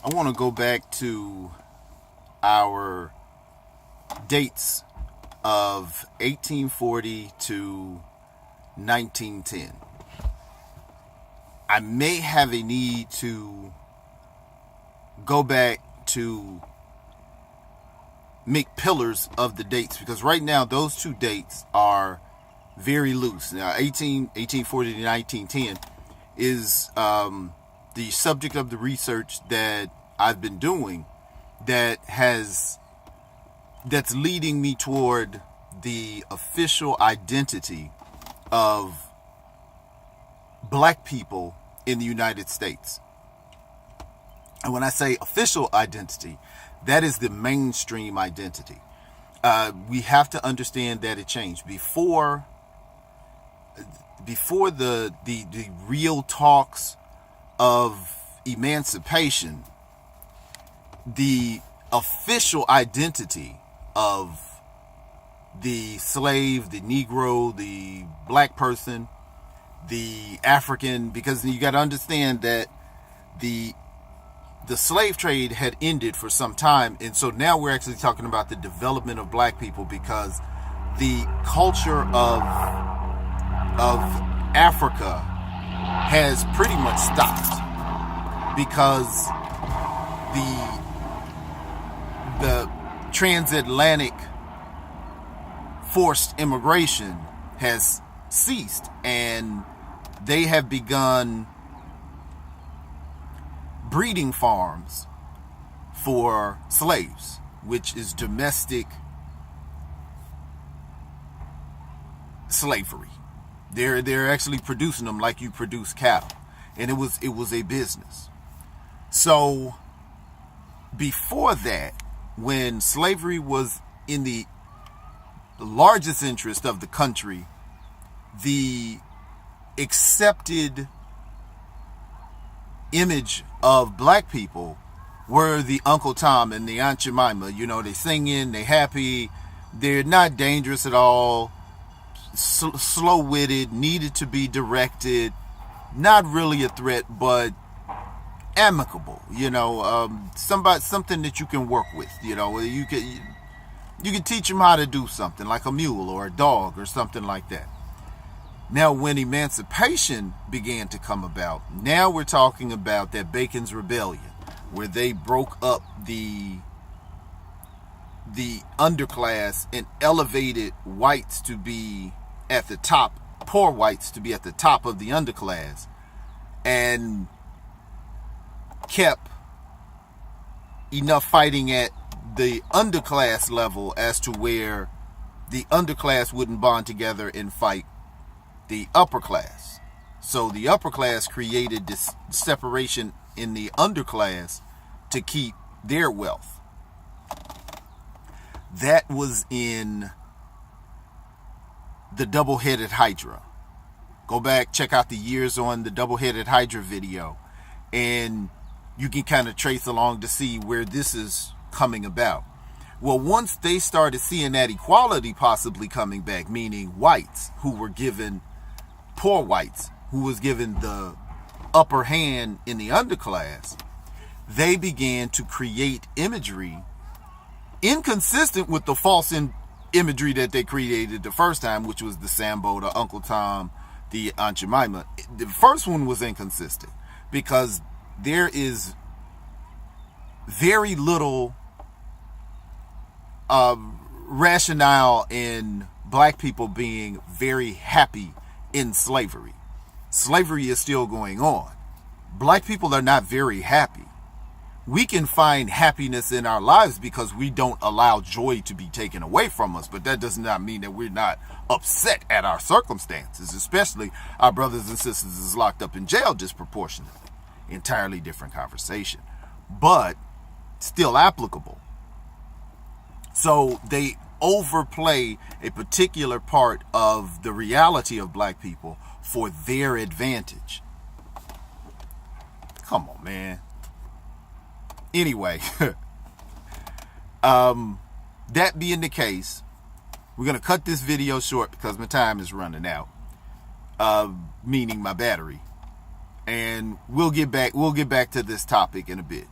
I want to go back to our dates of 1840 to 1910. I may have a need to go back to make pillars of the dates, because right now those two dates are very loose. Now 1840 to 1910 is the subject of the research that I've been doing that's leading me toward the official identity of black people in the United States. And when I say official identity, that is the mainstream identity. We have to understand that it changed. Before the real talks of emancipation, the official identity of the slave, the Negro, the black person, the African, because you got to understand that the slave trade had ended for some time, and so now we're actually talking about the development of black people, because the culture of Africa has pretty much stopped, because the transatlantic forced immigration has ceased, and they have begun breeding farms for slaves, which is domestic slavery. They're actually producing them like you produce cattle, and it was a business. So before that, when slavery was in the largest interest of the country, the accepted image of black people were the Uncle Tom and the Aunt Jemima. You know, they singing, they happy, they're not dangerous at all, slow-witted, needed to be directed, not really a threat, but amicable. You know, something that you can work with. You know, you can teach them how to do something, like a mule or a dog or something like that. Now, when emancipation began to come about, now we're talking about that Bacon's Rebellion, where they broke up the underclass and elevated whites to be at the top, poor whites to be at the top of the underclass, and kept enough fighting at the underclass level as to where the underclass wouldn't bond together and fight the upper class. So the upper class created this separation in the underclass to keep their wealth. That was in the double-headed Hydra. Go back, check out the years on the double-headed Hydra video, and you can kind of trace along to see where this is coming about. Well, once they started seeing that equality possibly coming back, meaning whites who were given, poor whites who was given the upper hand in the underclass, they began to create imagery inconsistent with the false imagery that they created the first time, which was the Sambo, the Uncle Tom, the Aunt Jemima. The first one was inconsistent because there is very little rationale in black people being very happy in slavery. Slavery is still going on. Black people are not very happy. We can find happiness in our lives because we don't allow joy to be taken away from us, but that does not mean that we're not upset at our circumstances, especially our brothers and sisters is locked up in jail disproportionately. Entirely different conversation, but still applicable. So they overplay a particular part of the reality of black people for their advantage. Come on, man. Anyway, that being the case, we're going to cut this video short because my time is running out, meaning my battery. And we'll get back to this topic in a bit.